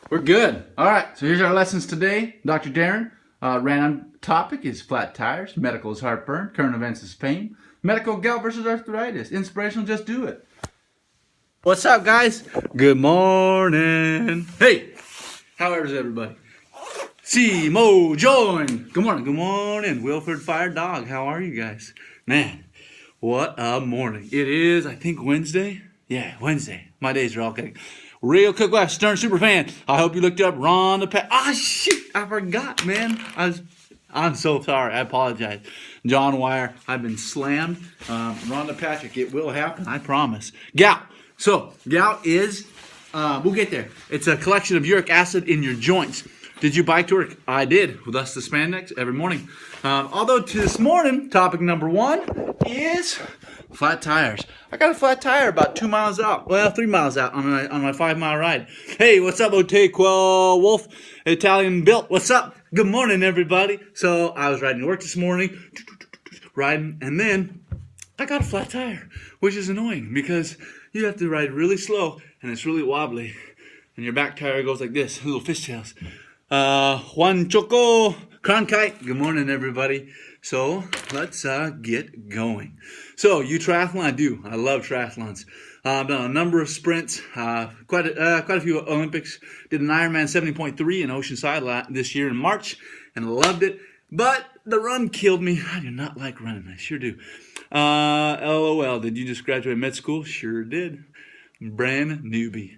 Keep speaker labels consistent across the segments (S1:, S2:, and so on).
S1: We're good. All right, so here's our lessons today. Dr. Darin, random topic is flat tires. Medical is heartburn. Current events is pain. Medical, gout versus arthritis. Inspirational, just do it. What's up, guys? Good morning. Hey, how is everybody? Mo join. Good morning. Good morning. Wilford Fire Dog. How are you guys? Man, what a morning. It is, I think, Wednesday. Yeah, Wednesday. My days are all getting real quick. West Stern Superfan. I hope you looked up Ron the Pat. Ah, shoot. I forgot, man. I'm so sorry. I apologize. John Wire, I've been slammed. Rhonda Patrick, it will happen. I promise. Gout. So, gout is, we'll get there. It's a collection of uric acid in your joints. Did you bike to work? I did. Thus the Spandex every morning. Although this morning, topic number one is flat tires. I got a flat tire about 2 miles out. Well, 3 miles out on my 5-mile ride. Hey, what's up, Otequa Wolf? Italian built. What's up? Good morning, everybody. So I was riding to work this morning, riding, and then I got a flat tire, which is annoying because you have to ride really slow and it's really wobbly. And your back tire goes like this, little fishtails. Juan Choco Cronkite. Good morning, everybody. So let's get going. So you triathlon? I do. I love triathlons. I've done a number of sprints, quite a few Olympics. Did an Ironman 70.3 in Oceanside this year in March, and loved it. But the run killed me. I do not like running. I sure do. LOL. Did you just graduate med school? Sure did. Brand newbie.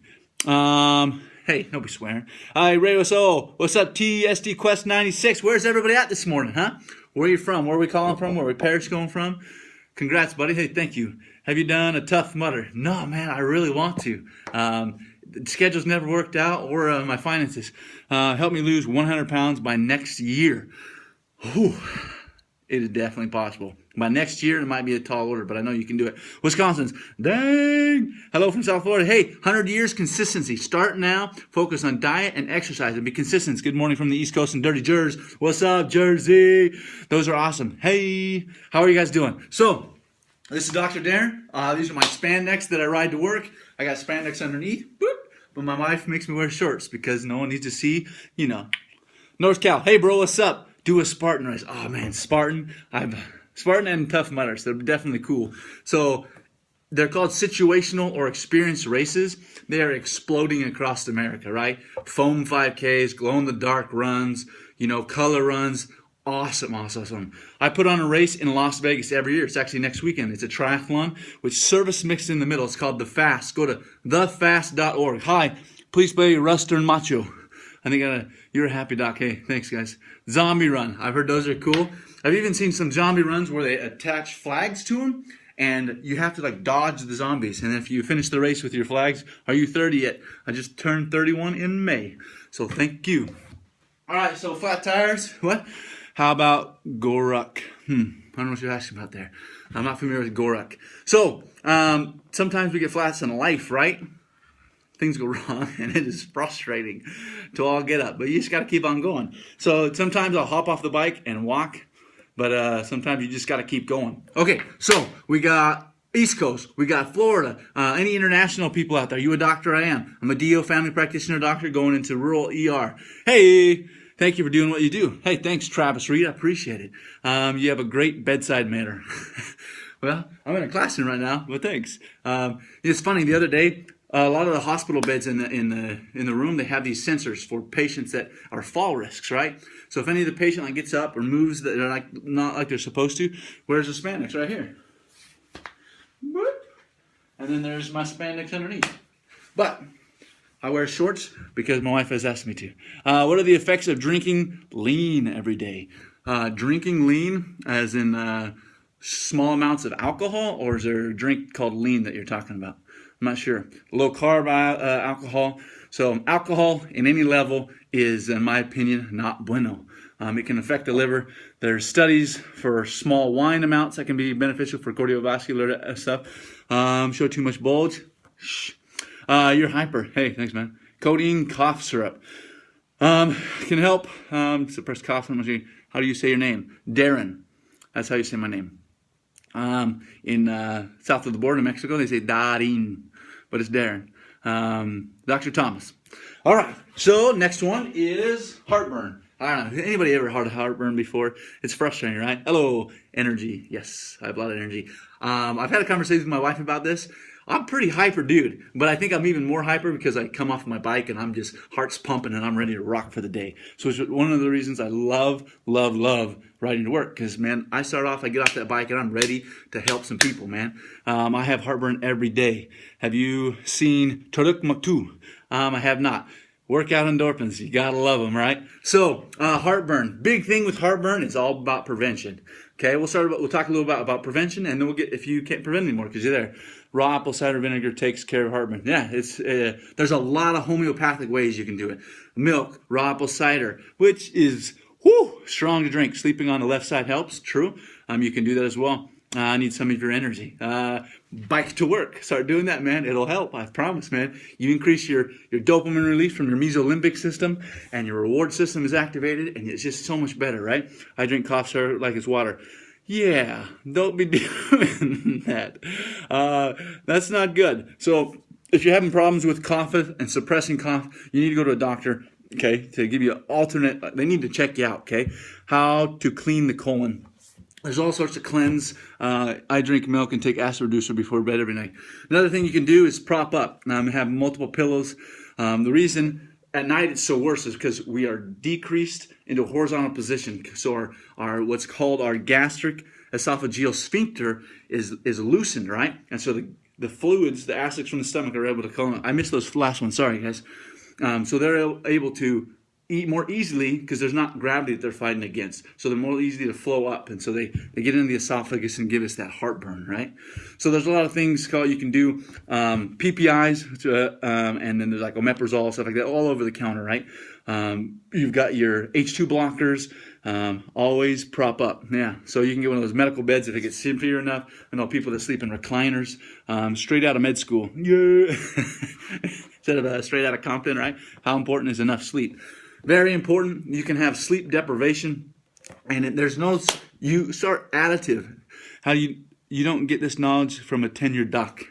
S1: Hey, don't be swearing. Hi, Ray, what's up, TSD Quest 96? Where's everybody at this morning, huh? Where are you from? Where are we calling from? Where are we Paris going from? Congrats, buddy. Hey, thank you. Have you done a Tough Mudder? No, man, I really want to. The schedule's never worked out, or my finances. Help me lose 100 pounds by next year. Whew. It is definitely possible. By next year, it might be a tall order, but I know you can do it. Wisconsin's, dang. Hello from South Florida. Hey, 100 years consistency. Start now. Focus on diet and exercise and be consistent. Good morning from the East Coast and Dirty Jersey. What's up, Jersey? Those are awesome. Hey, how are you guys doing? So, this is Dr. Darin. These are my Spandex that I ride to work. I got Spandex underneath, boop, but my wife makes me wear shorts because no one needs to see, North Cal. Hey, bro, what's up? Do a Spartan race. Oh, man, Spartan. Spartan and Tough Mudders. They're definitely cool. So they're called situational or experienced races. They are exploding across America, right? Foam 5Ks, glow-in-the-dark runs, color runs. Awesome. I put on a race in Las Vegas every year. It's actually next weekend. It's a triathlon with service mixed in the middle. It's called The Fast. Go to thefast.org. Hi, please play Rustern Macho. I think you're a happy doc. Hey, thanks, guys. Zombie run. I've heard those are cool. I've even seen some zombie runs where they attach flags to them, and you have to dodge the zombies. And if you finish the race with your flags, are you 30 yet? I just turned 31 in May, so thank you. All right, so flat tires. What? How about Gout? I don't know what you're asking about there. I'm not familiar with Gout. So sometimes we get flats in life, right? Things go wrong, and it is frustrating to all get up. But you just got to keep on going. So sometimes I'll hop off the bike and walk, but sometimes you just got to keep going. Okay, so we got East Coast. We got Florida. Any international people out there? You a doctor? I am. I'm a DO family practitioner doctor going into rural ER. Hey, thank you for doing what you do. Hey, thanks, Travis Reed. I appreciate it. You have a great bedside manner. Well, I'm in a classroom right now, but thanks. It's funny, the other day, a lot of the hospital beds in the room, they have these sensors for patients that are fall risks, right? So if any of the patient gets up or moves that are not like they're supposed to, where's the Spandex? Right here. And then there's my Spandex underneath. But I wear shorts because my wife has asked me to. What are the effects of drinking lean every day? Drinking lean as in small amounts of alcohol, or is there a drink called lean that you're talking about? I'm not sure. Low carb alcohol. So alcohol in any level is, in my opinion, not bueno. It can affect the liver. There's studies for small wine amounts that can be beneficial for cardiovascular stuff. Show too much bulge. Shh. You're hyper. Hey, thanks, man. Codeine cough syrup. Can help suppress cough. How do you say your name? Darin. That's how you say my name. In south of the border in Mexico, they say Darin, but it's Darin. Dr. Thomas. All right, so next one is heartburn. I don't know, anybody ever had heartburn before? It's frustrating, right? Hello, energy. Yes, I have a lot of energy. I've had a conversation with my wife about this. I'm pretty hyper dude, but I think I'm even more hyper because I come off my bike and I'm just heart's pumping and I'm ready to rock for the day. So it's one of the reasons I love riding to work, because, man, I start off, I get off that bike and I'm ready to help some people, man. I have heartburn every day. Have you seen Taruk Maktu? I have not. Workout endorphins, you gotta love them, right? So, heartburn. Big thing with heartburn is all about prevention. Okay, we'll talk a little about prevention, and then we'll get if you can't prevent anymore because you're there. Raw apple cider vinegar takes care of heartburn. Yeah, there's a lot of homeopathic ways you can do it. Milk, raw apple cider, which is strong to drink. Sleeping on the left side helps. True. You can do that as well. I need some of your energy. Bike to work. Start doing that, man. It'll help. I promise, man. You increase your dopamine release from your mesolimbic system, and your reward system is activated, and it's just so much better, right? I drink cough syrup like it's water. Yeah, don't be doing that. That's not good. So if you're having problems with cough and suppressing cough, you need to go to a doctor, okay, to give you an alternate. They need to check you out, okay? How to clean the colon. There's all sorts of cleanse. I drink milk and take acid reducer before bed every night. Another thing you can do is prop up. Have multiple pillows. The reason at night it's so worse is because we are decreased into a horizontal position. So our what's called our gastric esophageal sphincter is loosened, right? And so the fluids, the acids from the stomach are able to come. I missed those last ones. Sorry, guys. So they're able to eat more easily because there's not gravity that they're fighting against. So they're more easy to flow up. And so they get into the esophagus and give us that heartburn, right? So there's a lot of things you can do. PPIs, and then there's like omeprazole, stuff like that, all over the counter, right? You've got your H2 blockers. Always prop up. Yeah. So you can get one of those medical beds if it gets severe enough. I know people that sleep in recliners, straight out of med school. Yeah. Instead of straight out of Compton, right? How important is enough sleep? Very important. You can have sleep deprivation, and you start additive. How you don't get this knowledge from a tenured doc.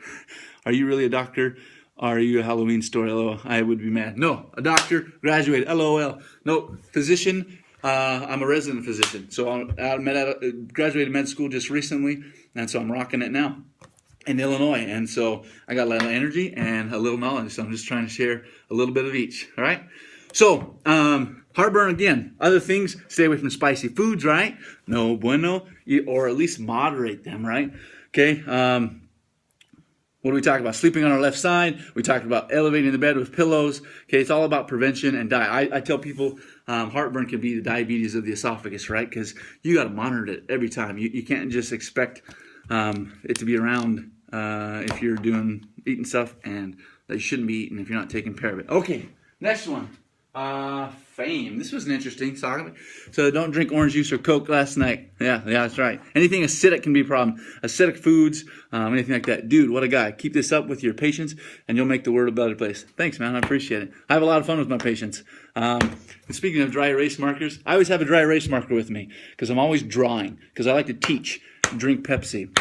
S1: Are you really a doctor? Are you a Halloween store? LOL. I would be mad. No, a doctor, graduated. LOL. No, physician. I'm a resident physician, so I graduated med school just recently, and so I'm rocking it now in Illinois, and so I got a lot of energy and a little knowledge, so I'm just trying to share a little bit of each. All right. So, heartburn again. Other things, stay away from spicy foods, right? No bueno, or at least moderate them, right? Okay. What do we talk about? Sleeping on our left side. We talked about elevating the bed with pillows. Okay, it's all about prevention and diet. I tell people heartburn can be the diabetes of the esophagus, right? Because you got to monitor it every time. You can't just expect it to be around if you're eating stuff and that you shouldn't be eating if you're not taking care of it. Okay, next one. Fame. This was an interesting talk. So don't drink orange juice or Coke last night. Yeah, that's right. Anything acidic can be a problem. Acidic foods, anything like that. Dude, what a guy. Keep this up with your patients and you'll make the world a better place. Thanks, man. I appreciate it. I have a lot of fun with my patients. And speaking of dry erase markers, I always have a dry erase marker with me because I'm always drawing because I like to teach. Drink Pepsi.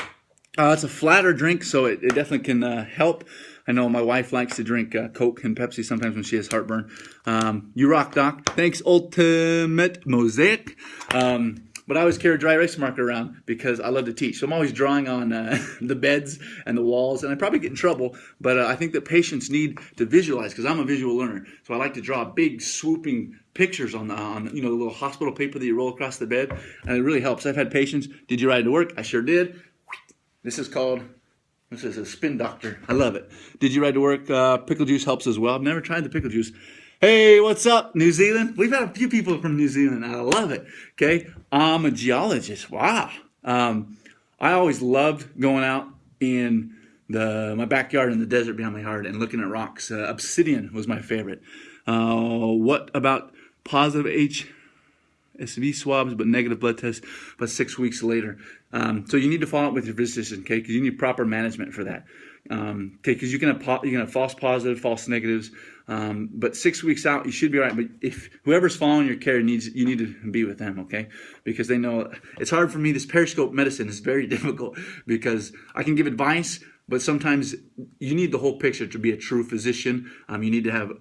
S1: It's a flatter drink, so it definitely can help. I know my wife likes to drink Coke and Pepsi sometimes when she has heartburn. You rock, Doc. Thanks, Ultimate Mosaic. But I always carry a dry erase marker around because I love to teach. So I'm always drawing on the beds and the walls, and I probably get in trouble, but I think that patients need to visualize because I'm a visual learner. So I like to draw big, swooping pictures on the little hospital paper that you roll across the bed, and it really helps. I've had patients, did you ride to work? I sure did. This is a spin doctor. I love it. Did you ride to work? Pickle juice helps as well. I've never tried the pickle juice. Hey, what's up, New Zealand? We've had a few people from New Zealand. I love it. Okay, I'm a geologist. Wow. I always loved going out in my backyard in the desert behind my yard and looking at rocks. Obsidian was my favorite. What about positive HSV swabs but negative blood tests but 6 weeks later? So you need to follow up with your physician, okay? Because you need proper management for that. Okay, because you can have false positive, false negatives. But 6 weeks out, you should be all right. But if whoever's following your care you need to be with them, okay? Because they know it's hard for me. This periscope medicine is very difficult because I can give advice, but sometimes you need the whole picture to be a true physician. You need to have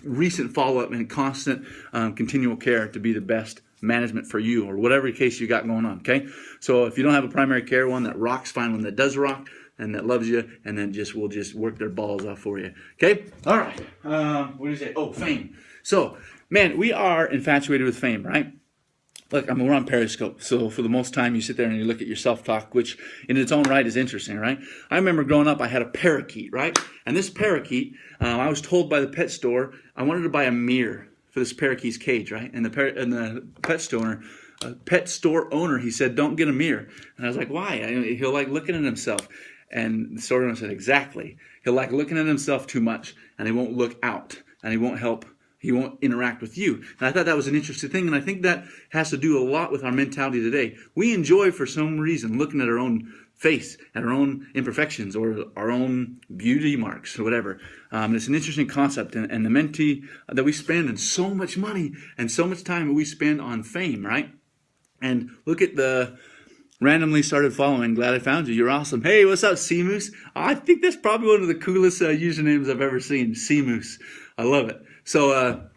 S1: recent follow-up and constant continual care to be the best management for you, or whatever case you got going on, okay? So if you don't have a primary care one that rocks, find one that does rock and that loves you, and then we'll just work their balls off for you, okay? All right. What do you say? Oh, fame. So, man, we are infatuated with fame, right? Look, we're on Periscope, so for the most time you sit there and you look at your self-talk, which in its own right is interesting, right? I remember growing up, I had a parakeet, right? And this parakeet, I was told by the pet store, I wanted to buy a mirror for this parakeet's cage, right? And the pet store owner, he said, don't get a mirror. And I was like, why? He'll like looking at himself. And the store owner said, exactly. He'll like looking at himself too much, and he won't look out, and he won't help. He won't interact with you. And I thought that was an interesting thing, and I think that has to do a lot with our mentality today. We enjoy, for some reason, looking at our own face, at our own imperfections, or our own beauty marks, or whatever. It's an interesting concept, and the mentee that we spend, and so much money and so much time that we spend on fame, right? And look at the randomly started following. Glad I found you. You're awesome. Hey, what's up, Sea Moose? I think that's probably one of the coolest usernames I've ever seen. Sea Moose. I love it. So,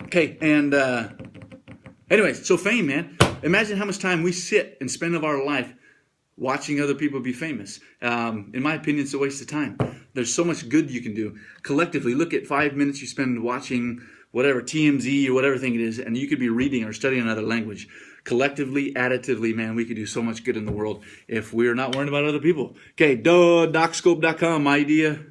S1: okay, and anyways, so fame, man. Imagine how much time we sit and spend of our life watching other people be famous. In my opinion, it's a waste of time. There's so much good you can do. Collectively, look at 5 minutes you spend watching whatever, TMZ or whatever thing it is, and you could be reading or studying another language. Collectively, additively, man, we could do so much good in the world if we're not worrying about other people. Okay, docscope.com, my idea.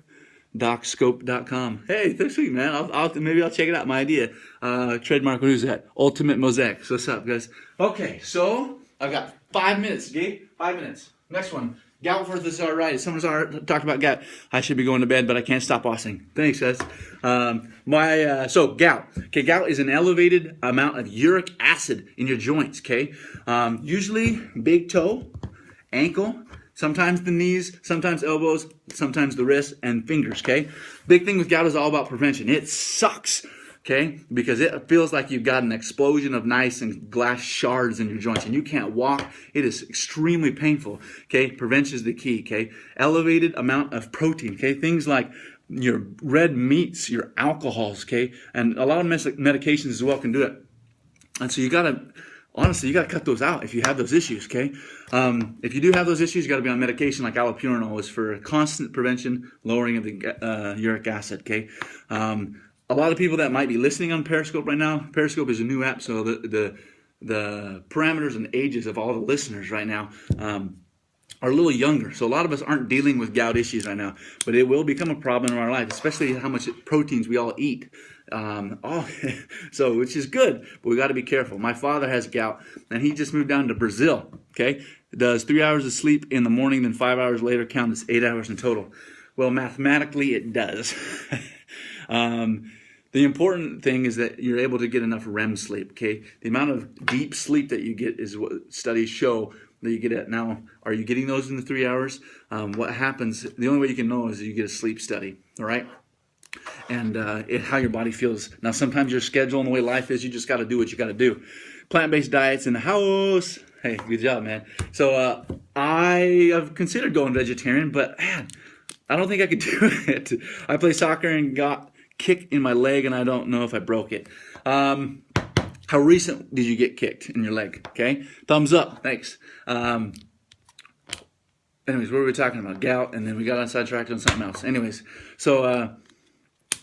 S1: Docscope.com. Hey, that's sweet, man. Maybe I'll check it out. My idea. Trademark. Who's that? Ultimate Mosaic. So what's up, guys? Okay, so I've got 5 minutes, Gabe. 5 minutes. Next one. Gout versus arthritis. Someone's talked about gout. I should be going to bed, but I can't stop bossing. Thanks, guys. So gout. Okay, gout is an elevated amount of uric acid in your joints. Okay, usually big toe, ankle. Sometimes the knees, sometimes elbows, sometimes the wrists and fingers, okay? Big thing with gout is all about prevention. It sucks, okay? Because it feels like you've got an explosion of nice and glass shards in your joints and you can't walk. It is extremely painful, okay? Prevention is the key, okay? Elevated amount of protein, okay? Things like your red meats, your alcohols, okay? And a lot of medications as well can do it. And so you gotta cut those out if you have those issues, okay? If you do have those issues, you got to be on medication like allopurinol is for constant prevention, lowering of the uric acid, okay? A lot of people that might be listening on Periscope right now, Periscope is a new app, so the parameters and ages of all the listeners right now are a little younger. So a lot of us aren't dealing with gout issues right now, but it will become a problem in our life, especially how much proteins we all eat. So which is good, but we got to be careful. My father has gout, and he just moved down to Brazil. Okay, does 3 hours of sleep in the morning, then 5 hours later, count as 8 hours in total. Well, mathematically, it does. The important thing is that you're able to get enough REM sleep. Okay, the amount of deep sleep that you get is what studies show that you get at. Now, are you getting those in the 3 hours? What happens? The only way you can know is you get a sleep study. All right. And how your body feels. Now, sometimes your schedule and the way life is, you just got to do what you got to do. Plant-based diets in the house. Hey, good job, man. So I have considered going vegetarian, but man, I don't think I could do it. I play soccer and got kicked in my leg, and I don't know if I broke it. How recent did you get kicked in your leg? Okay, thumbs up. Thanks. Anyways, what were we talking about? Gout, and then we got on sidetracked on something else. Anyways, so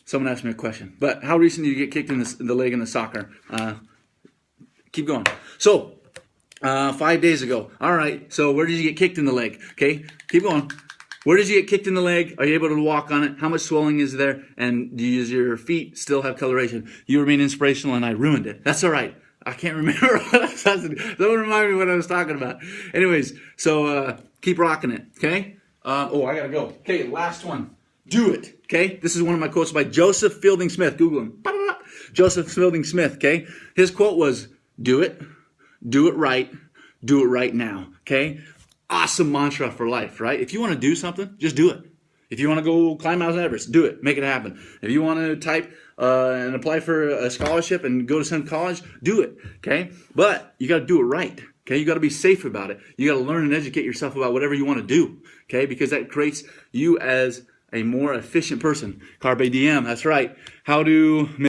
S1: someone asked me a question. But how recent did you get kicked in the leg in the soccer? Keep going. So 5 days ago. All right. So where did you get kicked in the leg? Okay, keep going. Where did you get kicked in the leg? Are you able to walk on it? How much swelling is there? And do your feet still have coloration? You were being inspirational, and I ruined it. That's all right. I can't remember what I was asking. Don't remind me what I was talking about. Anyways, so keep rocking it, okay? I gotta go. Okay, last one. Do it, okay? This is one of my quotes by Joseph Fielding Smith. Google him. Joseph Fielding Smith, okay? His quote was, do it right now, okay? Awesome mantra for life, right? If you want to do something, just do it. If you want to go climb Mount Everest, do it. Make it happen. If you want to type and apply for a scholarship and go to some college, do it, okay? But you got to do it right, Okay, you got to be safe about it. You got to learn and educate yourself about whatever you want to do. Okay, because that creates you as a more efficient person. Carpe diem, that's right. How to